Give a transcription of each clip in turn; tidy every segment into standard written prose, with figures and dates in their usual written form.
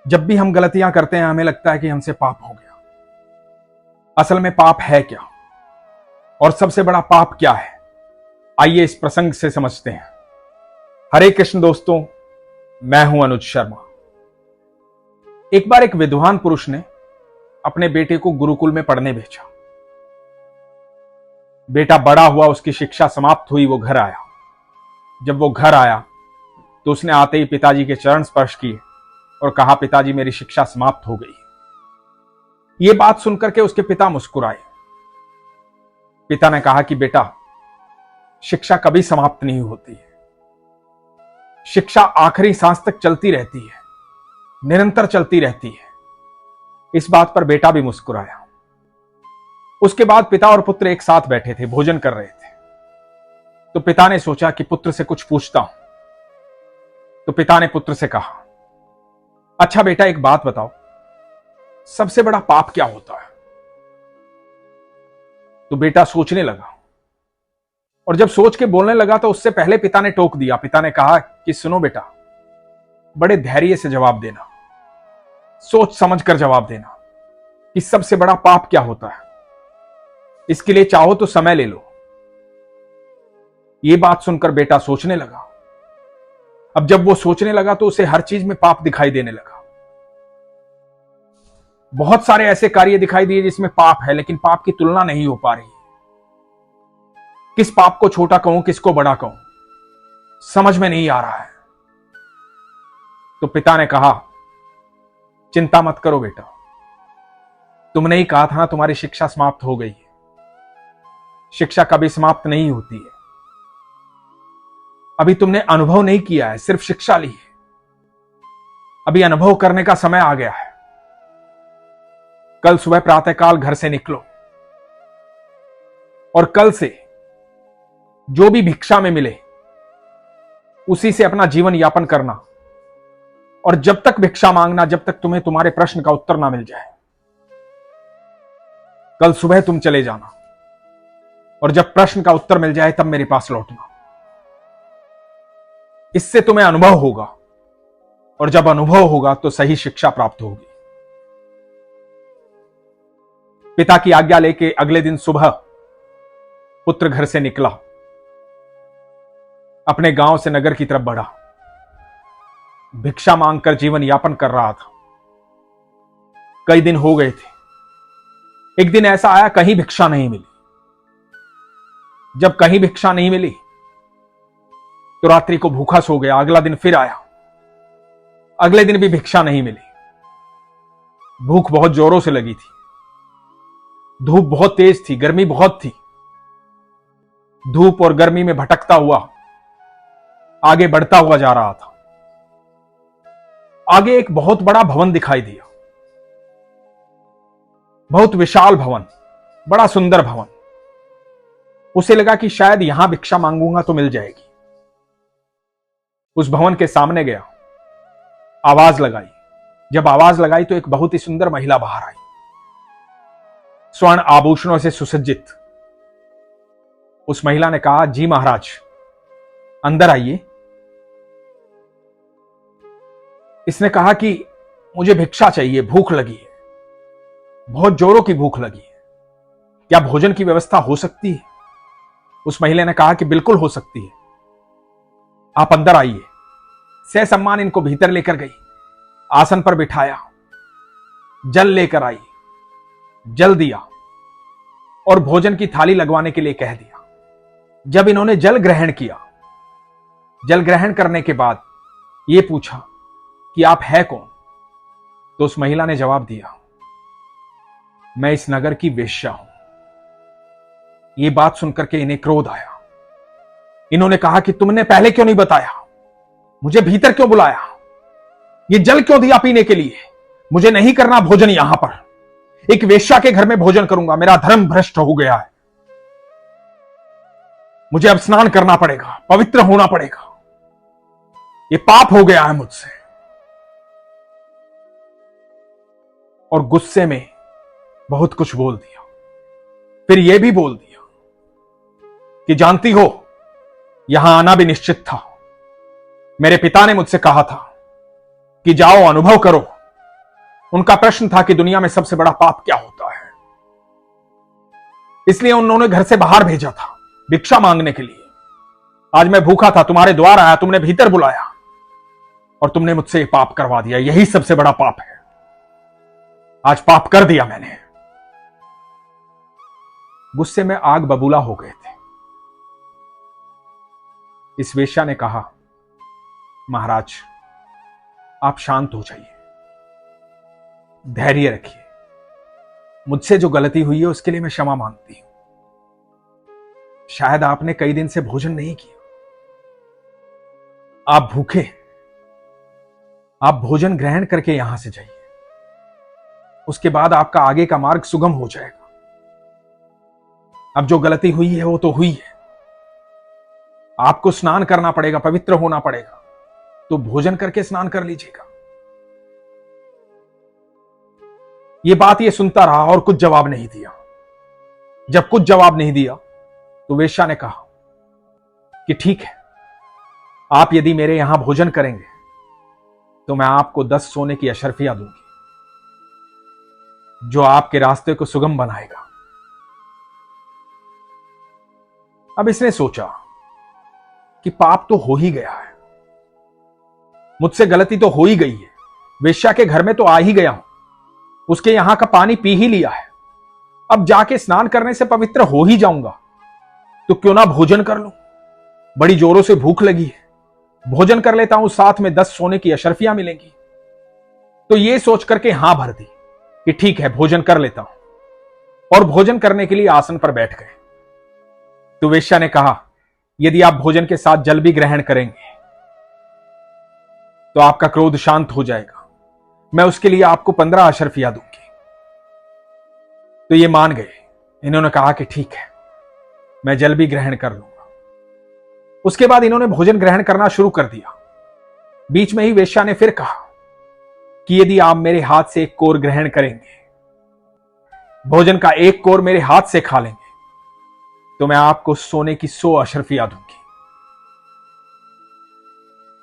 जब भी हम गलतियां करते हैं हमें लगता है कि हमसे पाप हो गया। असल में पाप है क्या और सबसे बड़ा पाप क्या है, आइए इस प्रसंग से समझते हैं। हरे कृष्ण दोस्तों, मैं हूं अनुज शर्मा। एक बार एक विद्वान पुरुष ने अपने बेटे को गुरुकुल में पढ़ने भेजा। बेटा बड़ा हुआ, उसकी शिक्षा समाप्त हुई, वो घर आया। जब वो घर आया तो उसने आते ही पिताजी के चरण स्पर्श किए और कहा, पिताजी मेरी शिक्षा समाप्त हो गई। ये बात सुनकर के उसके पिता मुस्कुराए। पिता ने कहा कि बेटा, शिक्षा कभी समाप्त नहीं होती है, शिक्षा आखिरी सांस तक चलती रहती है, निरंतर चलती रहती है। इस बात पर बेटा भी मुस्कुराया। उसके बाद पिता और पुत्र एक साथ बैठे थे, भोजन कर रहे थे। तो पिता ने सोचा कि पुत्र से कुछ पूछता हूं। तो पिता ने पुत्र से कहा, अच्छा बेटा, एक बात बताओ, सबसे बड़ा पाप क्या होता है? तो बेटा सोचने लगा और जब सोच के बोलने लगा तो उससे पहले पिता ने टोक दिया। पिता ने कहा कि सुनो बेटा, बड़े धैर्य से जवाब देना, सोच समझ कर जवाब देना कि सबसे बड़ा पाप क्या होता है। इसके लिए चाहो तो समय ले लो। यह बात सुनकर बेटा सोचने लगा। अब जब वो सोचने लगा तो उसे हर चीज में पाप दिखाई देने लगा। बहुत सारे ऐसे कार्य दिखाई दिए जिसमें पाप है, लेकिन पाप की तुलना नहीं हो पा रही। किस पाप को छोटा कहूं, किसको बड़ा कहूं, समझ में नहीं आ रहा है। तो पिता ने कहा, चिंता मत करो बेटा, तुमने ही कहा था ना तुम्हारी शिक्षा समाप्त हो गई है। शिक्षा कभी समाप्त नहीं होती है। अभी तुमने अनुभव नहीं किया है, सिर्फ शिक्षा ली है। अभी अनुभव करने का समय आ गया है। कल सुबह प्रातःकाल घर से निकलो और कल से जो भी भिक्षा में मिले उसी से अपना जीवन यापन करना, और जब तक भिक्षा मांगना जब तक तुम्हें तुम्हारे प्रश्न का उत्तर ना मिल जाए। कल सुबह तुम चले जाना और जब प्रश्न का उत्तर मिल जाए तब मेरे पास लौटना। इससे तुम्हें अनुभव होगा और जब अनुभव होगा तो सही शिक्षा प्राप्त होगी। पिता की आज्ञा लेके अगले दिन सुबह पुत्र घर से निकला, अपने गांव से नगर की तरफ बढ़ा। भिक्षा मांगकर जीवन यापन कर रहा था। कई दिन हो गए थे। एक दिन ऐसा आया, कहीं भिक्षा नहीं मिली। जब कहीं भिक्षा नहीं मिली तो रात्रि को भूखा सो गया। अगला दिन फिर आया, अगले दिन भी भिक्षा नहीं मिली। भूख बहुत जोरों से लगी थी, धूप बहुत तेज थी, गर्मी बहुत थी। धूप और गर्मी में भटकता हुआ आगे बढ़ता हुआ जा रहा था। आगे एक बहुत बड़ा भवन दिखाई दिया, बहुत विशाल भवन, बड़ा सुंदर भवन। उसे लगा कि शायद यहां भिक्षा मांगूंगा तो मिल जाएगी। उस भवन के सामने गया, आवाज लगाई। जब आवाज लगाई तो एक बहुत ही सुंदर महिला बाहर आई, स्वर्ण आभूषणों से सुसज्जित। उस महिला ने कहा, जी महाराज, अंदर आइए। इसने कहा कि मुझे भिक्षा चाहिए, भूख लगी है, बहुत जोरों की भूख लगी है, क्या भोजन की व्यवस्था हो सकती है? उस महिला ने कहा कि बिल्कुल हो सकती है, आप अंदर आइए। ससम्मान इनको भीतर लेकर गई, आसन पर बिठाया, जल लेकर आई, जल दिया और भोजन की थाली लगवाने के लिए कह दिया। जब इन्होंने जल ग्रहण किया, जल ग्रहण करने के बाद यह पूछा कि आप है कौन? तो उस महिला ने जवाब दिया, मैं इस नगर की वेश्या हूं। यह बात सुनकर के इन्हें क्रोध आया। इन्होंने कहा कि तुमने पहले क्यों नहीं बताया, मुझे भीतर क्यों बुलाया, ये जल क्यों दिया पीने के लिए? मुझे नहीं करना भोजन यहां पर, एक वेश्या के घर में भोजन करूंगा, मेरा धर्म भ्रष्ट हो गया है। मुझे अब स्नान करना पड़ेगा, पवित्र होना पड़ेगा, ये पाप हो गया है मुझसे। और गुस्से में बहुत कुछ बोल दिया। फिर यह भी बोल दिया कि जानती हो, यहां आना भी निश्चित था। मेरे पिता ने मुझसे कहा था कि जाओ अनुभव करो, उनका प्रश्न था कि दुनिया में सबसे बड़ा पाप क्या होता है। इसलिए उन्होंने घर से बाहर भेजा था भिक्षा मांगने के लिए। आज मैं भूखा था, तुम्हारे द्वार आया, तुमने भीतर बुलाया और तुमने मुझसे पाप करवा दिया। यही सबसे बड़ा पाप है। आज पाप कर दिया मैंने। गुस्से में आग बबूला हो गए थे। इस वेश्या ने कहा, महाराज आप शांत हो जाइए, धैर्य रखिए। मुझसे जो गलती हुई है उसके लिए मैं क्षमा मांगती हूं। शायद आपने कई दिन से भोजन नहीं किया, आप भूखे, आप भोजन ग्रहण करके यहां से जाइए। उसके बाद आपका आगे का मार्ग सुगम हो जाएगा। अब जो गलती हुई है वो तो हुई है। आपको स्नान करना पड़ेगा, पवित्र होना पड़ेगा, तो भोजन करके स्नान कर लीजिएगा। ये बात ये सुनता रहा और कुछ जवाब नहीं दिया। जब कुछ जवाब नहीं दिया तो वेश्या ने कहा कि ठीक है, आप यदि मेरे यहां भोजन करेंगे तो मैं आपको 10 सोने की अशर्फियां दूंगी, जो आपके रास्ते को सुगम बनाएगा। अब इसने सोचा कि पाप तो हो ही गया है, मुझसे गलती तो हो ही गई है, वेश्या के घर में तो आ ही गया हूं, उसके यहां का पानी पी ही लिया है, अब जाके स्नान करने से पवित्र हो ही जाऊंगा, तो क्यों ना भोजन कर लूं। बड़ी जोरों से भूख लगी है, भोजन कर लेता हूं, साथ में 10 सोने की अशर्फियां मिलेंगी। तो ये सोच करके हां भर दी कि ठीक है, भोजन कर लेता हूं, और भोजन करने के लिए आसन पर बैठ गए। तो वेश्या ने कहा, यदि आप भोजन के साथ जल भी ग्रहण करेंगे तो आपका क्रोध शांत हो जाएगा, मैं उसके लिए आपको 15 अशर्फियां दूंगी। तो ये मान गए। इन्होंने कहा कि ठीक है, मैं जल भी ग्रहण कर लूंगा। उसके बाद इन्होंने भोजन ग्रहण करना शुरू कर दिया। बीच में ही वेश्या ने फिर कहा कि यदि आप मेरे हाथ से एक कोर ग्रहण करेंगे, भोजन का एक कोर मेरे हाथ से खा लेंगे, तो मैं आपको सोने की 100 अशर्फियां दूंगी।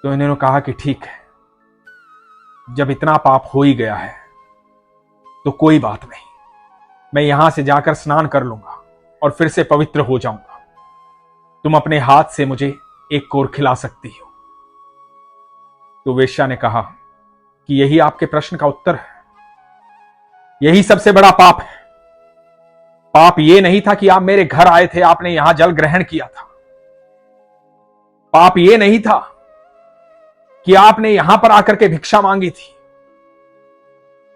तो इन्होंने कहा कि ठीक है, जब इतना पाप हो ही गया है तो कोई बात नहीं, मैं यहां से जाकर स्नान कर लूंगा और फिर से पवित्र हो जाऊंगा। तुम अपने हाथ से मुझे एक कोर खिला सकती हो। तो वेश्या ने कहा कि यही आपके प्रश्न का उत्तर है, यही सबसे बड़ा पाप है। पाप ये नहीं था कि आप मेरे घर आए थे, आपने यहां जल ग्रहण किया था। पाप ये नहीं था कि आपने यहां पर आकर के भिक्षा मांगी थी।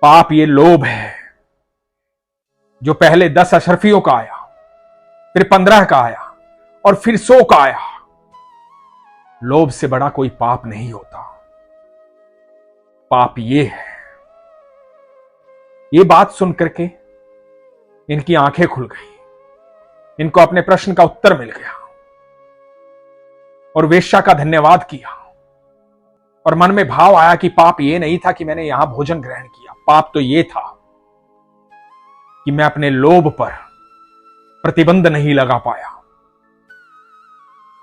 पाप ये लोभ है, जो पहले 10 अशर्फियों का आया, फिर 15 का आया और फिर 100 का आया। लोभ से बड़ा कोई पाप नहीं होता। पाप ये है। ये बात सुन करके इनकी आंखें खुल गई, इनको अपने प्रश्न का उत्तर मिल गया और वेश्या का धन्यवाद किया। और मन में भाव आया कि पाप ये नहीं था कि मैंने यहां भोजन ग्रहण किया, पाप तो ये था कि मैं अपने लोभ पर प्रतिबंध नहीं लगा पाया।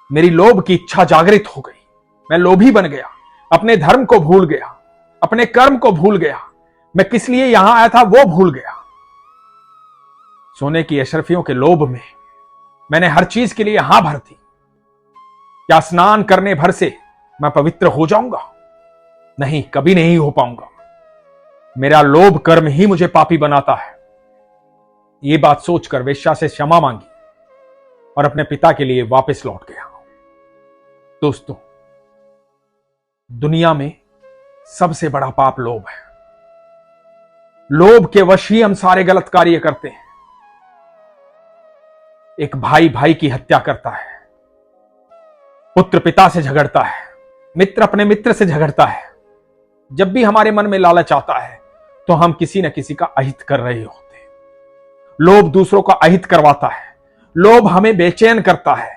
मेरी लोभ की इच्छा जागृत हो गई, मैं लोभी बन गया, अपने धर्म को भूल गया, अपने कर्म को भूल गया, मैं किस लिए यहां आया था वो भूल गया। सोने की अशर्फियों के लोभ में मैंने हर चीज के लिए हां भर दी। क्या स्नान करने भर से मैं पवित्र हो जाऊंगा? नहीं, कभी नहीं हो पाऊंगा। मेरा लोभ कर्म ही मुझे पापी बनाता है। ये बात सोचकर वेश्या से क्षमा मांगी और अपने पिता के लिए वापस लौट गया। दोस्तों, दुनिया में सबसे बड़ा पाप लोभ है। लोभ के वश ही हम सारे गलत कार्य करते हैं। एक भाई भाई की हत्या करता है, पुत्र पिता से झगड़ता है, मित्र अपने मित्र से झगड़ता है। जब भी हमारे मन में लालच आता है तो हम किसी न किसी का अहित कर रहे होते हैं। लोभ दूसरों का अहित करवाता है, लोभ हमें बेचैन करता है।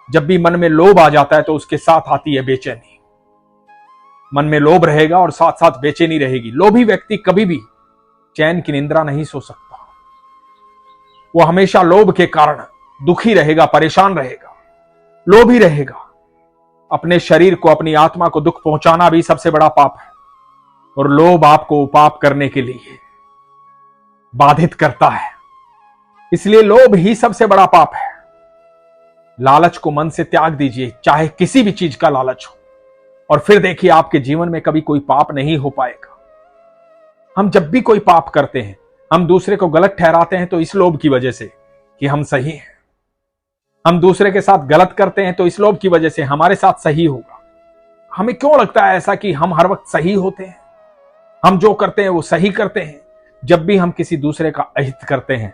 जब भी मन में लोभ आ जाता है तो उसके साथ आती है बेचैनी। मन में लोभ रहेगा और साथ साथ बेचैनी रहेगी। लोभी व्यक्ति कभी भी चैन की निंद्रा नहीं सो सकता। वो हमेशा लोभ के कारण दुखी रहेगा, परेशान रहेगा, लोभी रहेगा। अपने शरीर को, अपनी आत्मा को दुख पहुंचाना भी सबसे बड़ा पाप है। और लोभ आपको पाप करने के लिए बाधित करता है। इसलिए लोभ ही सबसे बड़ा पाप है। लालच को मन से त्याग दीजिए, चाहे किसी भी चीज का लालच हो, और फिर देखिए आपके जीवन में कभी कोई पाप नहीं हो पाएगा। हम जब भी कोई पाप करते हैं, हम दूसरे को गलत ठहराते हैं तो इस लोभ की वजह से कि हम सही हैं। हम दूसरे के साथ गलत करते हैं तो इस लोभ की वजह से हमारे साथ सही होगा। हमें क्यों लगता है ऐसा कि हम हर वक्त सही होते हैं, हम जो करते हैं वो सही करते हैं। जब भी हम किसी दूसरे का अहित करते हैं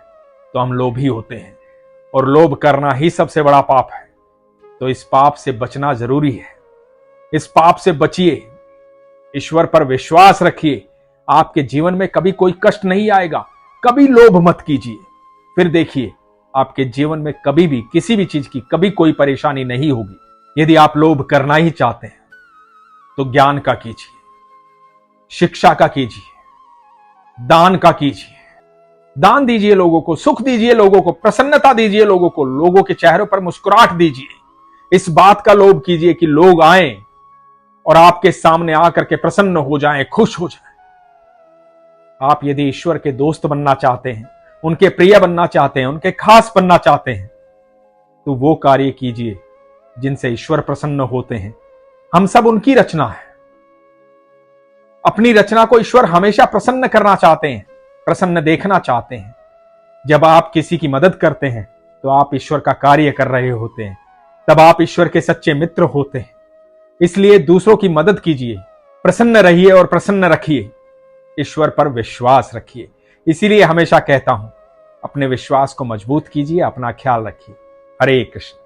तो हम लोभी होते हैं, और लोभ करना ही सबसे बड़ा पाप है। तो इस पाप से बचना जरूरी है। इस पाप से बचिए, ईश्वर पर विश्वास रखिए। आपके जीवन में कभी कोई कष्ट नहीं आएगा। कभी लोभ मत कीजिए, फिर देखिए आपके जीवन में कभी भी किसी भी चीज की कभी कोई परेशानी नहीं होगी। यदि आप लोभ करना ही चाहते हैं तो ज्ञान का कीजिए, शिक्षा का कीजिए, दान का कीजिए। दान दीजिए लोगों को, सुख दीजिए लोगों को, प्रसन्नता दीजिए लोगों को, लोगों के चेहरों पर मुस्कुराहट दीजिए। इस बात का लोभ कीजिए कि लोग आएं और आपके सामने आकर के प्रसन्न हो जाएं, खुश हो जाएं। आप यदि ईश्वर के दोस्त बनना चाहते हैं, उनके प्रिय बनना चाहते हैं, उनके खास बनना चाहते हैं, तो वो कार्य कीजिए जिनसे ईश्वर प्रसन्न होते हैं। हम सब उनकी रचना है। अपनी रचना को ईश्वर हमेशा प्रसन्न करना चाहते हैं, प्रसन्न देखना चाहते हैं। जब आप किसी की मदद करते हैं तो आप ईश्वर का कार्य कर रहे होते हैं, तब आप ईश्वर के सच्चे मित्र होते हैं। इसलिए दूसरों की मदद कीजिए, प्रसन्न रहिए और प्रसन्न रखिए। ईश्वर पर विश्वास रखिए। इसीलिए हमेशा कहता हूं, अपने विश्वास को मजबूत कीजिए, अपना ख्याल रखिए। हरे कृष्ण।